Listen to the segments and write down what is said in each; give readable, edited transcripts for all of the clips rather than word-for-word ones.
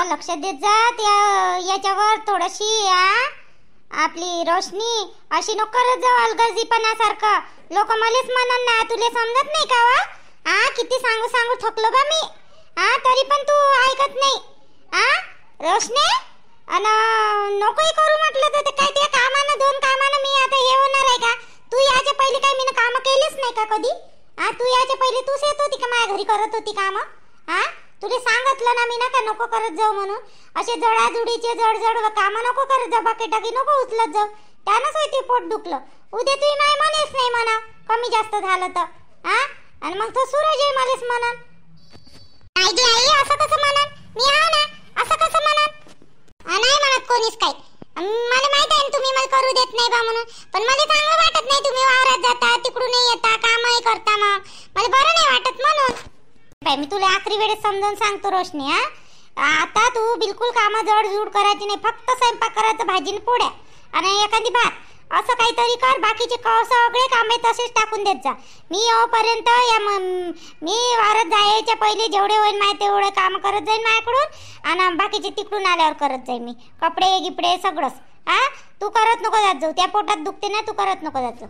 लक्ष देत जा त्या याच्यावर थोडीशी. आपली रोशनी अशी नको करत जाऊ अलगर्जीपणासारखं. लोक मलाच म्हणन ना, तुले समजत नाही का वा? किती सांगू सांगू थकलो बा मी. तरी पण तू ऐकत नाही. रोशनी अन नकोही करू म्हटलं तर काय त्या कामानं दोन कामानं मी आता हे होणार आहे का? तू याच्या पहिले काय मी काम केलीच नाही का कधी? तू याच्या पहिले तूच येत होती का माझ्या घरी करत होती काम? तुला सांगितलं ना मी ना का नको करत जाऊ म्हणून. असे जडाजुडीचे जड काम नको करत जाऊ, बाकी नको उचलत जाऊ. त्यानंच होती पोट दुखलं. उद्या तुम्ही माय म्हणेच नाही म्हणा कमी जास्त झालं तर. आणि मग तो सूरज मलाच म्हणन आई असं कसं म्हणन? मी आहो ना, असं कसं म्हणन? नाही म्हणत कोणीच काय. मला माहित आहे तुम्ही मला करू देत नाही बा म्हणून, पण मला चांगलं वाटत नाही. तुम्ही वावरात जाता तिकडून येता कामही करता, मग मला बरं नाही वाटत म्हणून. मी तुला आखरी वेळेस समजावून सांगतो रोशनी. आता तू बिलकुल काम जडजूड करायची नाही. फक्त स्वयंपाक करायचं, भाजी पोळ्या आणि एखादी भात असं काहीतरी कर. बाकीचे सगळे कामे तसेच टाकून देत जा. मी येऊपर्यंत मी वावरात जायच्या पहिले जेवढे होईल माहिती तेवढे काम करत जाईन माझ्याकडून, आणि बाकीचे तिकडून आल्यावर करत जाईन मी. कपडे गिपडे सगळंच. तू करत नको जात जाऊ. त्या पोटात दुखते ना, तू करत नको जात जाऊ.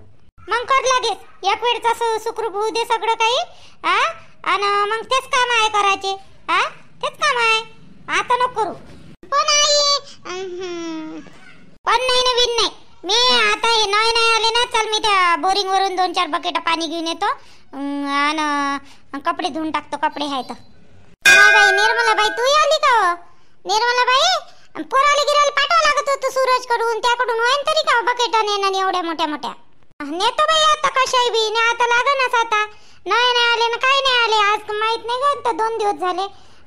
मग कर लागेल एक वेळचा सुखरूप होऊ दे सगळं काही. आणि मग तेच काम आहे करायचे. तेच काम आहे. आता नको करू. पण नाही नवीन नाही. मी आता हे नाही आले ना, चल मी त्या बोरिंग वरून 2-4 बकेट पाणी घेऊन येतो आणि कपडे धुवून टाकतो. कपडे आहेत बाई. निर्मला बाई तू आली का? निर्मला बाई पोराला गिराला पाठवा लागत होतं सूरज कडून, त्याकडून होईन तरी का बकेट नेणार एवढ्या मोठ्या मोठ्या? नेतो बाई आता कशाही बी ने. आता लागणच आता. नाही आले ना, काही नाही आले आज. माहित नाही का 2 दिवस झाले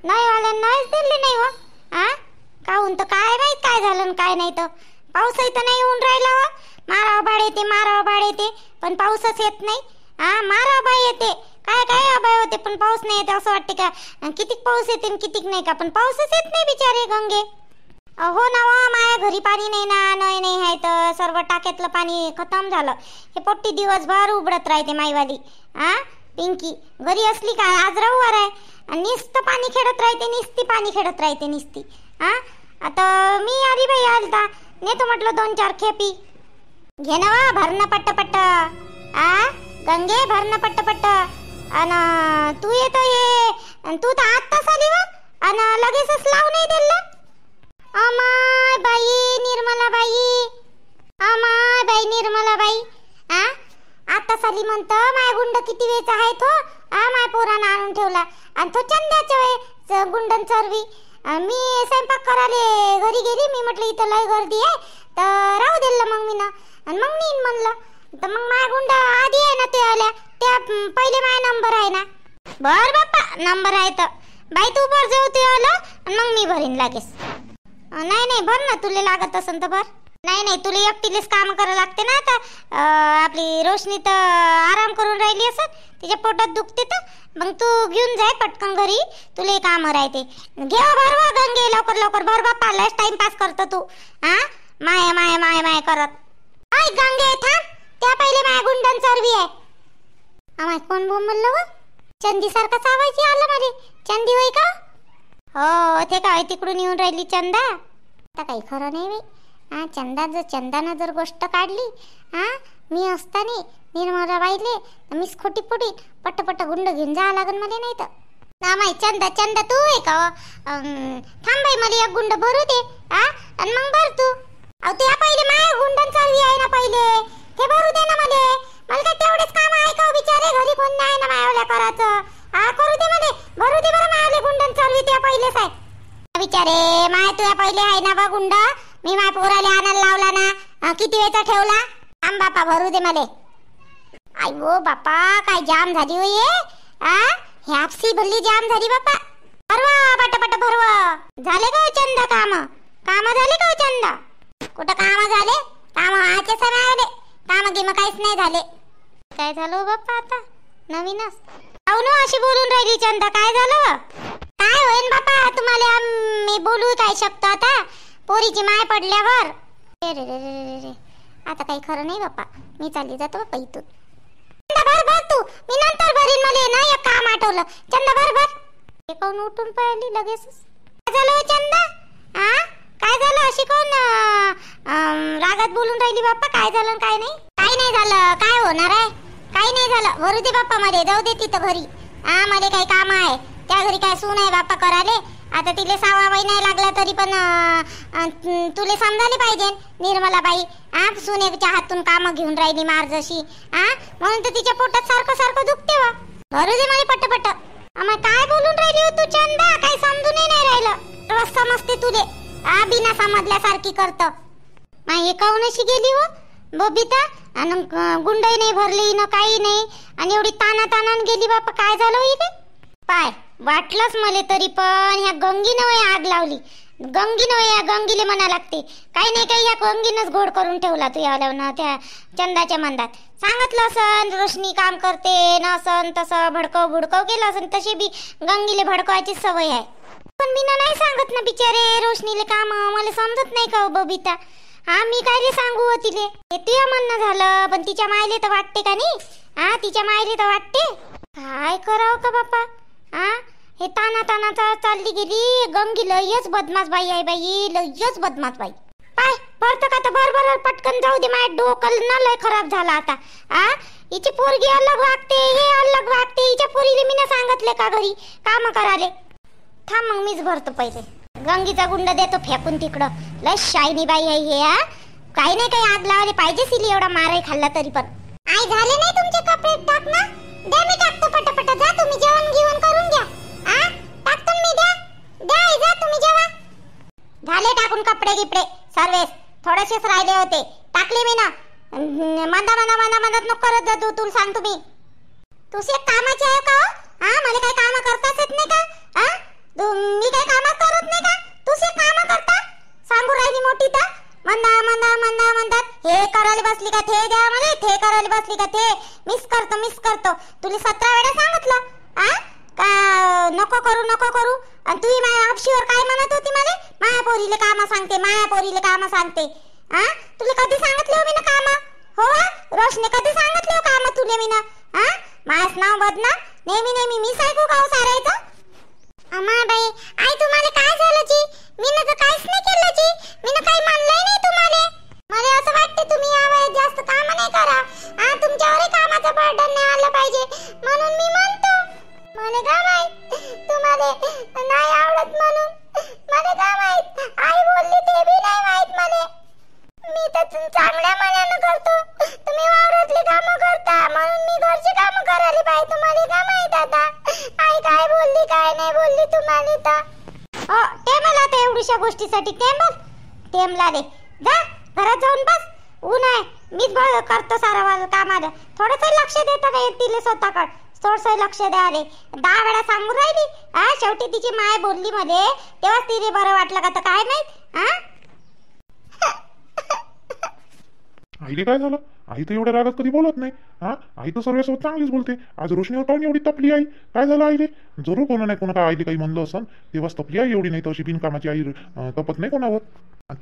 नाही आले, नाहीच दिले नाही हो. काहून तर काय माहित काय झालं काय नाही. तर पाऊसही तर नाही येऊन राहिला हो. मारावं बाळ येते पण पाऊसच येत नाही. मारावं बाळ येते काय अभय होते पण पाऊस नाही येते. असं वाटते का कितीक पाऊस येते कितीक नाही का, पण पाऊसच येत नाही बिचारे गंगे. हो ना वा, माझ्या घरी पाणी नाही ना, नाही आहे तर सर्व टाक्यातलं पाणी खतम झालं. हे पोट्टी दिवसभर उघडत राहते माईवाली. पिंकी घरी असली का? आज रविवार आहे. नुसतं पाणी खेळत राहते, निस्ती. आता मी आली बाई आलता नेतो म्हटलं 2-4 खेपी. घे ना वा भरणं पट्ट. गंगे भरणं पट्ट. आणि तू येतो ये. तू तर आत्ताच आली वा आणि लगेचच लावून नाही दिलं. अमाय बाई निर्मला बाई. आता साली म्हणतो माय गुंड किती वेळचा आहे तो. माय पोरानं आणून ठेवला आणि तो चंद्याच्या वेळ गुंडन चरवी. मी स्वयंपाक करायला घरी गेली. मी म्हटलं इथं लय गर्दी आहे तर राहू दिलं मग मी ना. आणि मग नीन म्हणलं तर मग माय गुंड आधी आहे ना, ते आल्या त्या पहिले माय नंबर आहे ना. बर बाप्पा नंबर आहे तर बाई तू भर जाऊ ते आलं मग मी भरीन लागेस. नाही भर ना, तुला लागत असेल तर भर. नाही तुला एकटीलेच काम करावं लागते ना. आता आपली रोशनी तर आराम करून राहिली असं, तिच्या पोटात दुखते तर मग तू घेऊन जाय पटकन घरी. तुला काम राहते. घे भरवा गंगे लवकर भर बाप्पा. लस टाइमपास करतो तू. माय करत. ऐ गंगे थांब, त्या पहिले माय गुंडन चरवी आहे. आम्हाला कोण बोंबललं व? चंदी सारखाच आवाज आला माझे. चंदी होय का? हो ते काय तिकडून येऊन राहिली चंदा. आता काही खरं नाही बाई. चंदानं जर गोष्ट काढली मी असताना निर्मला बाईले मीच खोटी पोटी पट्ट गुंड घेऊन जावं लागेल मला. नाही तर माई चंदा तू आहे का? थांब बाई मला एक गुंड भरू दे आणि मग भर तू. ते पहिले माय गुंडन चालवी आहे ना पहिले, ते भरू दे ना मला. काय तेवढेच काम आहे का बिचारे? घरी कोण नाही ना मायावल्या करायचं. करू दे मला, भरू दे बरं मायले गुंडन चालवी. त्या पहिलेच आहे बिचारे माय. तुया पहिले आहे ना बा गुंड. मी माय पोराले आणायला लावला ना, किती वेळचा ठेवला. आम बापा भरू दे मला. आई गो बापा काय जाम झाली होय. ह्यापसी भल्ली जाम झाली बापा. भरवा पट भरवा. झाले का चंदा काम झाले का चंदा? कुठं काम झाले? काम आजचे समय आले. काम गिम काहीच नाही झाले. काय झालं बाप्पा आता नवीनच? अहो अशी बोलून राहिली चंदा. काय झालं? काय होईन बापा तुम्हाला मी बोलू काय शकतो आता पोरीची माय पडल्यावर. रे आता काही खरं नाही बापा. मी चालली जातो बापा इथून. चंदा भर तू. मी नंतर भरीन. मला ना एक काम आठवलं. चंदा भर. हे कोण उठून पळाली लगेच. काय झालं चंदा? तोंडात बोलून राहिली बाप्पा. काय झालं काय नाही? काही नाही झालं. काय होणार आहे? काही नाही झालं. भरू दे बाप्पा मध्ये, जाऊ दे तिथं घरी. मला काही काम आहे त्या घरी. काय सून आहे बाप्पा कराले. आता तिले 6 महिना लागला तरी पण तुले समजायला पाहिजे निर्मलाबाई. सुनेच्या हातून काम घेऊन राहिली मार जशी. म्हणून तर तिच्या पोटात सारखं सारखं दुखते वा. भरू दे मला पटपट. आम्हा काय बोलून राहिली हो तू चंदा? काही समजून नाही राहिलं. रोज समजते तुले. बिना समजल्यासारखी करत. हे काऊन अशी गेली हो बबिता? आणि गुंडही नाही भरली न काही नाही, आणि एवढी ताना तानान गेली बाप्पा. काय झालं इथे? पाय वाटलंच मले तरी पण ह्या गंगीनं वय आग लावली. गंगीनं वय, या गंगीले म्हणा लागते. काही नाही काही, या गंगीनंच घोड करून ठेवला तू यावल्या त्या चंदाच्या मंदात. सांगितलं असन रोशनी काम करते नसन तसं भडकव भुडकव केलं असन. तशी बी गंगीले भडकवायची सवय आहे. पण मी नाही सांगत ना बिचारे रोशनीले काम. मला समजत नाही का बबिता? मी काय रे सांगू तिले? ते तुझं म्हणणं झालं, पण तिच्या मायले तर वाटते का नाही? तिच्या मायले तर वाटते. काय करावं का बापा? हे ताना ताना चालली गेली. गंगी लयच बदमाश बाई आहे बाई, लयच बदमाश बाई. पाय भरतं का तर भर पटकन जाऊ दे. माझ्या डोकं ना लय खराब झाला आता. हिची पोरगी अलग वागते, हे अलग वागते. हिच्या पोरीले मी ना सांगितले का घरी काम कराले? थांब मग मीच भरतो पहिले. गंगीचा गुंड देतो फेकून तिकडं. लय शायनी बाई आहे हे. काही नाही काही आग लावले पाहिजे सिली. एवढा मारही खाल्ला तरी पण. आई झाले नाही तुमचे कपडे टाक ना? द्या मी टाकतो पटापट. जा तुम्ही जेवण घेऊन करून घ्या. टाकतो मी. द्या जा तुम्ही जेवा. झाले टाकून कपडे गिपडे सर्वेस. थोडेसेच राहिले होते, टाकले मी ना. मंदा नको करत जा तू. तुला सांगतो मी. तुझे कामाचे आहे का? मला काही काम करताच येत नाही का? मी काही काम करत नाही का? तुझे काम करता सांगू राहिली मोठी तर. मंदा हे करायला बसली का ते द्या मला. ते करायला बसली का ते मिस करतो. तुला 17 वेळा सांगितलं का नको करू. आणि तू माझ्या आपशीवर काय म्हणत होती मला? माया पोरीले काम सांगते. तुला कधी सांगितलं मी ना काम? हो रोशनी कधी सांगितलं काम तुले मी ना? माझं नाव बदनाम नेहमी मी ऐकू गाव सारायचं. बाई आई तुम्हाला काय झालं जी? मी ना तर काहीच नाही केलं जी. मी ना काही मानलंय नाही तुम्हाला. मला असं वाटते तुम्ही यावेळेस जास्त काम नाही करा. तुमच्यावरही कामाचं बर्डन नाही आलं पाहिजे म्हणून मी म्हणतो. मला काय माहित तुम्हाला नाही आवडत म्हणून. मला काय माहित आई बोलली ते बी नाही माहित मला. मी तर चांगल्या मनानं करतो. तुम्ही वावरातली कामं करता म्हणून मी घरची कामं करायला पाहिजे. तुम्हाला काय माहित आता आई काय बोलली काय नाही बोलली तुम्हाला तर. ते मला तर एवढ्याशा गोष्टीसाठी टेमला दे. जा घरात जाऊन बस. ऊन आहे. मीच करतो सारा माझं कामाला. थोडंसं लक्ष देता नाही तिले स्वतःकडे. थोडंसं लक्ष द्या रे. 10 वेळा सांगून राहिली. शेवटी तिची माय बोलली मध्ये तेव्हाच तिने बरं वाटलं का तर काय माहित. आईले काय झालं? आई तर एवढ्या रागात कधी बोलत नाही. आई तर सर्वसोबत चांगलीच बोलते. आज रोशनीवर काऊन एवढी तपली आई? काय झालं आईले? जरूर कोणा नाही कोणा आईले काही म्हणलं असं तेव्हाच तपली आई. एवढी नाही तर अशी बिनकामाची आई तपत नाही कोणावर.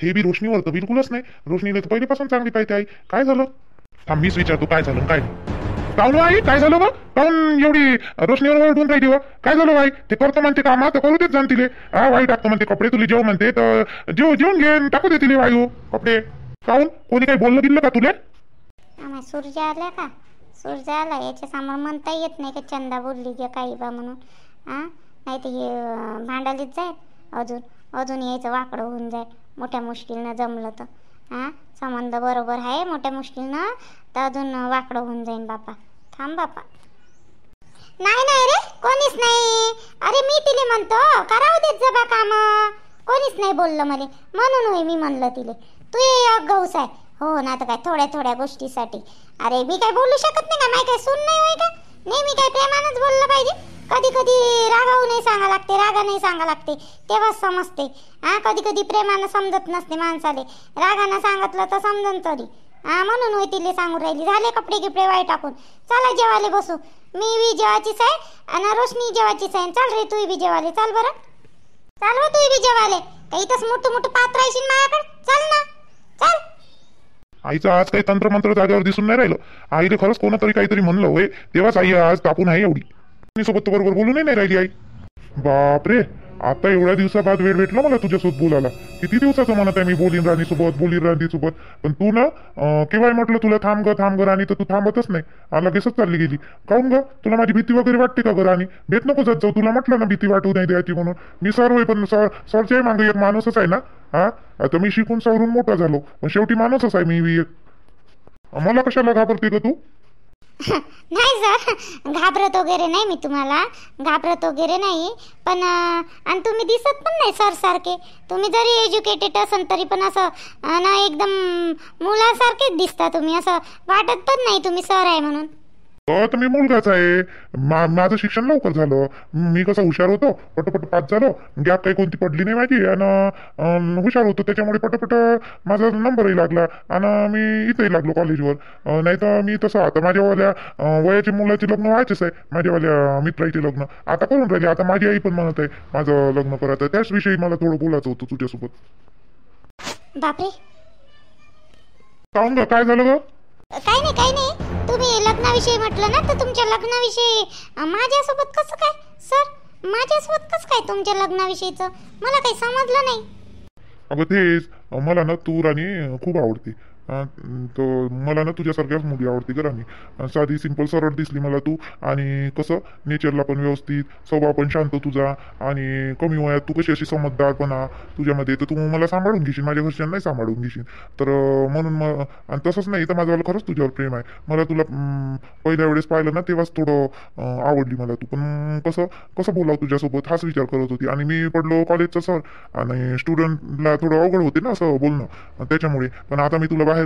ते बी रोशनीवर तर बिलकुलच नाही. रोशनीला तर पहिल्यापासून चांगली पाहिजे आई. काय झालं? मीच विचारतो काय झालं काय काऊन आई? काय झालं बा? काऊन एवढी रोशनीवर ओरडून राहिली व? काय झालं बाई? ते करतो म्हणते काम तर करू देत जाण तिले. वाई टाकतो म्हणते कपडे. तुला जेव म्हणते तर जेवून घे टाकू दे तिले वायू कपडे. काऊन कोणी काही बोललं दिलं का तुले? सूर्य आला का? सूर्य आला याच्या समोर म्हणता येत नाही का चंदा बोलली की काही बा म्हणून. नाही तर हे भांडालीच जाईल. अजून यायचं वाकडं होऊन जाईल. मोठ्या मुश्किलनं जमलं तर. संबंध बरोबर आहे. मोठ्या मुश्किलनं तर अजून वाकडं होऊन जाईन बापा. थांब बापा. नाही रे कोणीच नाही. अरे मी तिले म्हणतो करावं देत जा बा काम. कोणीच नाही बोललं मला म्हणून होय मी म्हणलं तिले तू ये गौस आहे. हो ना तर काय थोड्या गोष्टीसाठी. अरे मी काय बोलू शकत नाही का? माय काय सून नाही होय का? नेहमी काय प्रेमानंच बोललं पाहिजे. कधी रागावू नाही सांगा लागते. रागा नाही सांगा लागते तेव्हाच समजते. कधी प्रेमानं समजत नसते माणसाले. रागानं सांगितलं तर समजन तरी. म्हणून होय तिले सांगून राहिली. झाले कपडे गिपडे वाई टाकून. चला जेवायला बसू. मी बी जेवायचीच आहे आणि रोशनी जेवायचीच आहे. चल रे तू बी जेवायला. चल बरं. चाल हो तू बी जेवायला. काही इथंच मोठं पात्र राहशील माझ्याकडे. चल ना चल. आईचं आज काही तंत्रमंत्र जागेवर दिसून नाही राहिलं. आईने खरंच कोणातरी काहीतरी म्हणलं होय तेव्हाच आई आज तापून आहे एवढी. सोबत बरोबर बोलून नाही राहिली आई. बापरे आता एवढ्या दिवसाबाद वेळ भेटला मला तुझ्यासोबत बोलायला. किती दिवसाचं म्हणत आहे मी बोलीन राणीसोबत, पण तू ना केव्हाही म्हटलं तुला थांब ग राणी, तर तू थांबतच नाही. लगेचच चालली गेली. काहून ग? तुला माझी भीती वगैरे वाटते का ग राणी? भेट नको जात जाऊ. तुला म्हटलं ना भीती वाटू नाही द्यायची म्हणून. मी सर होय, पण सरच्या मागे एक माणूसच आहे ना. हा, आता मी शिकून सवरून मोठा झालो, पण शेवटी माणूसच आहे मी एक. मला कशाला घाबरते ग तू? नाही सर, घाबरत वगैरे नाही मी तुम्हाला, घाबरत वगैरे नाही. पण आणि तुम्ही दिसत पण नाही सर सारखे. तुम्ही जरी एज्युकेटेड असाल तरी पण असं ना एकदम मुलासारखेच दिसता तुम्ही. असं वाटत पण नाही तुम्ही सर आहे म्हणून. तर मी मुलगाच आहे. माझं शिक्षण लवकर झालं. मी कसं हुशार होतो, पटपट पास झालो. गॅप काही कोणती पडली नाही माझी, आणि हुशार होतो त्याच्यामुळे पटपट माझा नंबरही लागला आणि मी इथंही लागलो कॉलेजवर. नाही तर मी तसं आता माझ्यावाल्या वयाच्या मुलाचे लग्न व्हायचेच आहे. माझ्यावाल्या मित्राचे लग्न आता करून राहिले. आता माझी आई पण म्हणत आहे माझं लग्न करायचं. त्याच विषयी मला थोडं बोलायचं होतं तुझ्यासोबत. बापरे, काहून ग? काय झालं ग? काही नाही. तुम्ही लग्नाविषयी म्हटलं ना, तर तुमच्या लग्नाविषयी माझ्यासोबत कसं काय सर? माझ्यासोबत कसं काय तुमच्या लग्नाविषयीचं? मला काही समजलं नाही. अगं तेच, मला ना तू राणी खूप आवडते. तर मला ना तुझ्यासारख्याच मुली आवडते ग राणी. साधी सिंपल सरळ दिसली मला तू. आणि कसं नेचरला पण व्यवस्थित, स्वभाव पण शांत तुझा. आणि कमी वयात तू कशी अशी समजदारपणा तुझ्यामध्ये, तर तू मला सांभाळून घेशील, माझ्या घरच्यांना नाही सांभाळून घेशील. तर म्हणून मग, आणि तसंच नाही तर माझं खरंच तुझ्यावर प्रेम आहे. मला तुला पहिल्या वेळेस पाहिलं ना तेव्हाच थोडं आवडली मला तू. पण कसं बोलावं तुझ्यासोबत हाच विचार करत होती. आणि मी पडलो कॉलेजचा सर, आणि स्टुडंटला थोडं अवघड होते ना असं बोलणं, त्याच्यामुळे. पण आता मी तुला बाहेर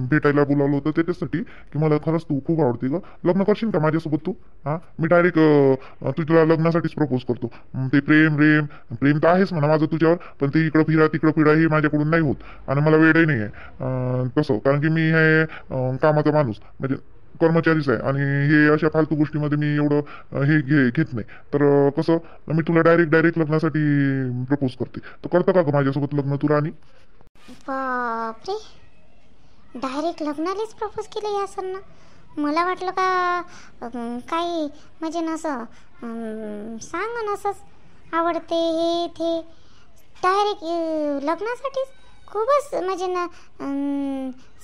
भेटायला बोलावलं होतं त्याच्यासाठी की मला खरंच तू खूप आवडते ग. लग्न करशील का माझ्यासोबत तू? मी डायरेक्ट तुला लग्नासाठीच प्रपोज करतो. ते प्रेम तर आहेच म्हणा माझं तुझ्यावर, पण ते इकडं फिरा तिकडं फिरा हे माझ्याकडून नाही होत. आणि मला वेळही नाही आहे तसं, कारण की मी हे कामाचा माणूस म्हणजे कर्मचारीच आहे. आणि हे अशा फालतू गोष्टीमध्ये मी एवढं हे घेत नाही. तर कसं मी तुला डायरेक्ट लग्नासाठी प्रपोज करते. तर करतं का माझ्यासोबत लग्न तू राणी? बापरे, डायरेक्ट लग्नालाच प्रपोज केलं या सरनं. मला वाटलं का काही म्हणजे नसं सांग नसंच आवडते हे ते. डायरेक्ट लग्नासाठीच खूपच म्हणजे ना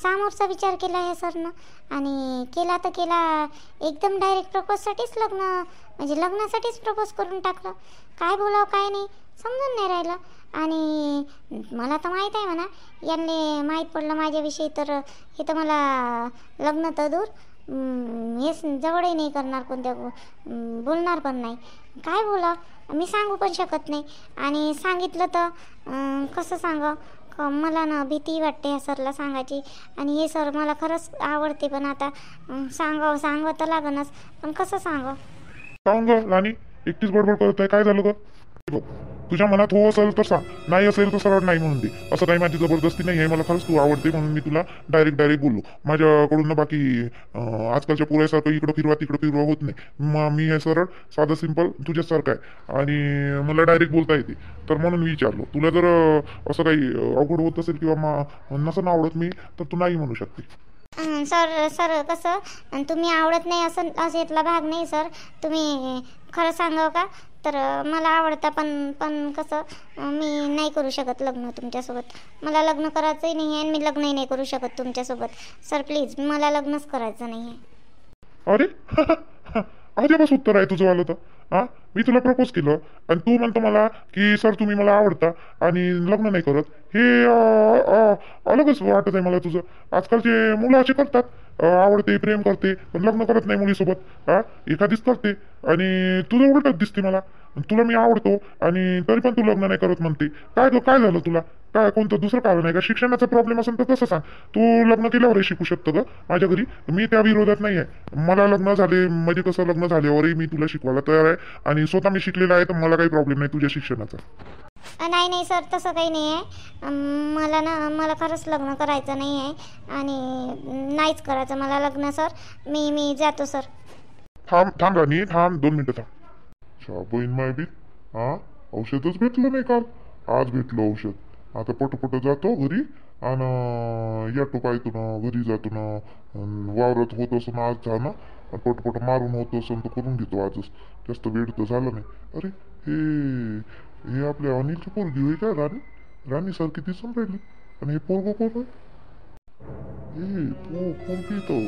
सामोरचा विचार केला या सरनं. आणि केला तर केला एकदम डायरेक्ट प्रपोजसाठीच म्हणजे लग्नासाठीच प्रपोज करून टाकलं. काय बोलावं काय नाही समजून नाही राहिलं. आणि मला तर माहीत आहे म्हणा, यांनी माहीत पडलं माझ्याविषयी तर हे तर मला लग्न तर दूर हेच जवळही नाही करणार, कोणत्या बोलणार पण नाही. काय बोला मी सांगू पण शकत नाही. आणि सांगितलं तर कसं सांगावं, मला ना भीती वाटते ह्या सरला सांगायची. आणि हे सर मला खरंच आवडते, पण आता सांगावं तर लागणच, पण कसं सांगावं? सांग ग राणी, एकटीच बडबड करत आहे. काय झालं ग? तुझ्या मनात हो असेल तर सांग, नाही असेल तर सरळ नाही म्हणून दे. असं काही माझी जबरदस्ती नाही आहे. मला खरंच तू आवडते म्हणून मी तुला डायरेक्ट बोललो. माझ्याकडून ना बाकी आजकालच्या पुऱ्यासारखं इकडं फिरवा होत नाही. मग मी हे सरळ साधं सिंपल तुझ्यासारखं आहे आणि मला डायरेक्ट बोलता येते. तर म्हणून मी विचारलो. तुला जर असं काही अवघड होत असेल किंवा नसं आवडत मी, तर तू नाही म्हणू शकते. सर कसं तुम्ही आवडत नाही असं यातला भाग नाही सर. तुम्ही खरं सांगावं का, तर मला आवडतं, पण कसं मी नाही करू शकत लग्न तुमच्यासोबत. मला लग्न करायचंही नाही आहे आणि मी लग्नही नाही करू शकत तुमच्यासोबत. सर प्लीज, मला लग्नच करायचं नाही आहे. अरे अजबच उत्तर आहे तुझं आलं तर. मी तुला प्रपोज केलं आणि तू म्हणतो मला की सर तुम्ही मला आवडता आणि लग्न नाही करत. हे अलगच वाटत आहे मला तुझं. आजकालचे मुलं असे करतात, आवडते प्रेम करते पण लग्न करत नाही मुलीसोबत. एखादीच करते आणि तुझं उलटच दिसते मला. तुला मी आवडतो आणि तरी पण तू लग्न नाही करत म्हणते. काय झालं तुला? काय कोणतं दुसरं कारण आहे का? शिक्षणाचा प्रॉब्लेम असेल तर तसं सांग. तू लग्न केल्यावरही शिकू शकतो ग माझ्या घरी. मी त्या विरोधात नाही आहे. मला लग्न झाले म्हणजे कसं, लग्न झाल्यावरही मी तुला शिकवायला तयार आहे. आणि स्वतः मी शिकलेला आहे, तर मला काही प्रॉब्लेम नाही तुझ्या शिक्षणाचा. नाही सर, तसं काही नाही आहे. मला खरंच लग्न करायचं नाही आहे आणि नाहीच करायचं मला लग्न सर. मी जातो सर. थांब राणी, थांब 2 मिनिटं थांब. बहीण माय बी औषधच भेटलं नाही काल. आज भेटलं औषध. आता पटपट जातो घरी आणि याटो पाहतो ना, घरी जातो ना. वावरात होत असं आज जा ना, पटपट मारून होत असं तर करून घेतो आजच. जास्त वेळ तर झाला नाही. अरे हे हे आपल्या अनिलची पोरगी होय का राणी? राणी सारखी दिसून राहिली. आणि हे पोरग कोण आहे? हे पोरगी तर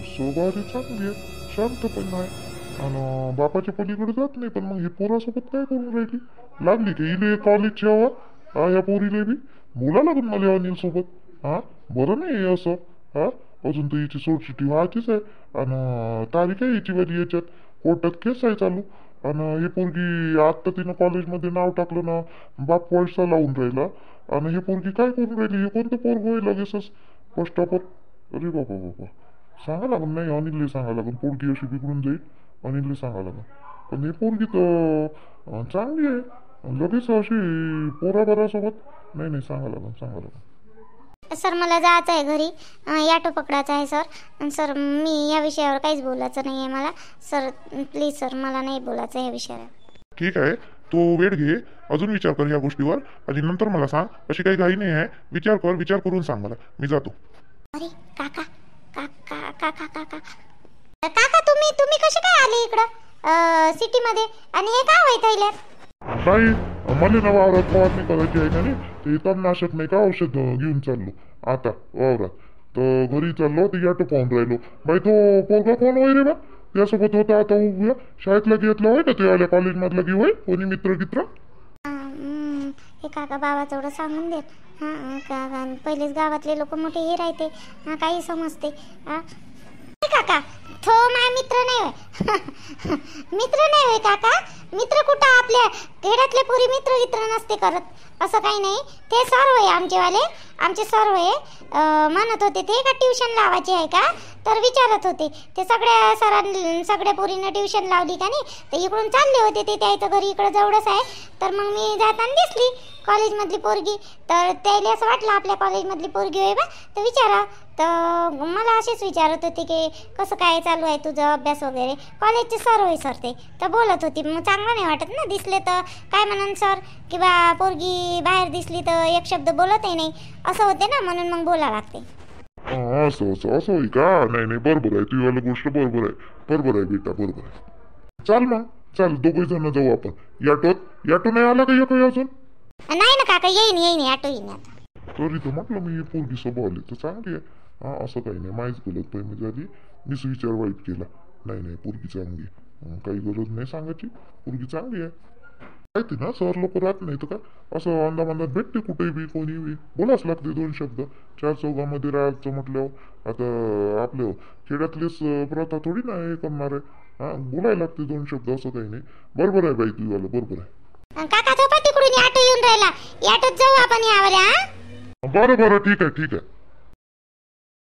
स्वभावाची चांगली आहे, शांत पण आहे आणि बापाच्या पलीकडे जात नाही. पण मग हे पोरासोबत काय करून राहिली? लागली की इले कॉलेजची हवा ह्या पोरीले बी बोला लागून मला अनिल सोबत. बरं नाही हे असं. अजून तर याची सोडचिठी व्हायचीच आहे आणि तारीख आहे याची वाली याच्यात. कोर्टात केस आहे चालू. आणि हे पोरगी आत्ता तिनं कॉलेजमध्ये नाव टाकलं ना, बाप पैसा लावून राहिला. आणि हे पोरगी काय करून राहिली? हे कोणतं पोरग होईल लगेचच फर्स्टापत? अरे बाबा बाबा, सांगा लागून. नाही अनिलला सांगा लागून, पोरगी अशी बिघडून जाईल. अनिलला सांगा लागून. पण हे पोरगी तर चांगली आहे, लगेच अशी पोराबरासोबत. नाही नाही, सांगा लागून. सर मला जायचं आहे घरी, ॲटो पकडायचा आहे सर. सर मी या विषयावर काहीच बोलायचं नाही आहे मला. सर प्लीज सर, मला नाही बोलायचं या विषयावर. ठीक आहे, तो वेळ घे, अजून विचार कर या गोष्टीवर आणि नंतर मला सांग. अशी काही घाई नाही आहे, विचार करून सांग मला. मी जातो. अरे काका काका काका काका काका तुम्ही कसे काय आले इकडं सिटीमध्ये? आणि हे काय होईत राहिल्यात? काही मला ना वावरात फवारणी करायची आहे का नाही, ते तणनाशक नाही का औषध घेऊन चाललो आता वावरात. तर घरी चाललो तर ॲटो पाहून राहिलो. बाई तो पोरगा कोण होय रे बा? त्यासोबत होता आता उभ्या शाळेतला घेतला होय का ते आल्या कॉलेजमधला की होय? कोणी मित्र? हे काका बाबाचं एवढं सांगून देत. का पहिलेच गावातले लोक मोठे हे राहते, काही समजते. काका तो माझा मित्र नाही होय. मित्र नाही होय काका. मित्र कुठं? आपल्या खेड्यातले पुरी मित्र नसते करत, असं काही नाही. ते सर होय आमचेवाले, आमचे सर होय. म्हणत होते ते का ट्युशन लावायची आहे का, तर विचारत होते. ते सगळ्या पोरीनं ट्युशन लावली का नाही, तर इकडून चालले होते ते. त्याचं घरी इकडं जवळच आहे. तर मग मी जाताना दिसली कॉलेजमधली पोरगी. तर त्याला असं वाटलं आपल्या कॉलेजमधली पोरगी होय बा, तर विचारा. तर मला असेच विचारत होते की कसं काय चालू आहे तुझं अभ्यास वगैरे. कॉलेजचे सर होय सर ते. तर बोलत होती. मग चांगलं नाही वाटत ना, दिसले तर काय म्हणून सर की बा पोरगी बाहेर दिसली तर एक शब्द बोलतही नाही, असं होते ना, म्हणून मग बोला लागते. असं होई का? नाही बरोबर आहे, तुझी वाली गोष्ट बरोबर आहे बेटा, बरोबर आहे. चाल दोघे जण जाऊ आपण याटो नाही आला का काही अजून? नाही ना काका, येईन ॲटो येईन आता. तरी तर म्हटलं मी पोरगी सोबत आली तर चांगली आहे. असं काही नाही, माहीच गलत पाहिजे झाली. मीच विचार वाईट केला. नाही पोरगी चांगली आहे, काही गरज नाही सांगायची. पोरगी चांगली आहे. माहिती ना, सर लोक राहत नाही तर काय असं अंदामांदात भेटते कुठेही बी, कोणी बी बोलाच लागते 2 शब्द. 4 चौघामध्ये राहायचं म्हटल्यावर आता आपलं खेड्यातलीच प्रथा थोडी ना हे करणार आहे. बोलायला लागते 2 शब्द, असं काही नाही. बरोबर आहे बाई तुझी वाला, बरोबर आहे. काका तो पण तिकडून ॲटो येऊन राहिला, ॲटोत जाऊ आपण यावर. बरं ठीक आहे.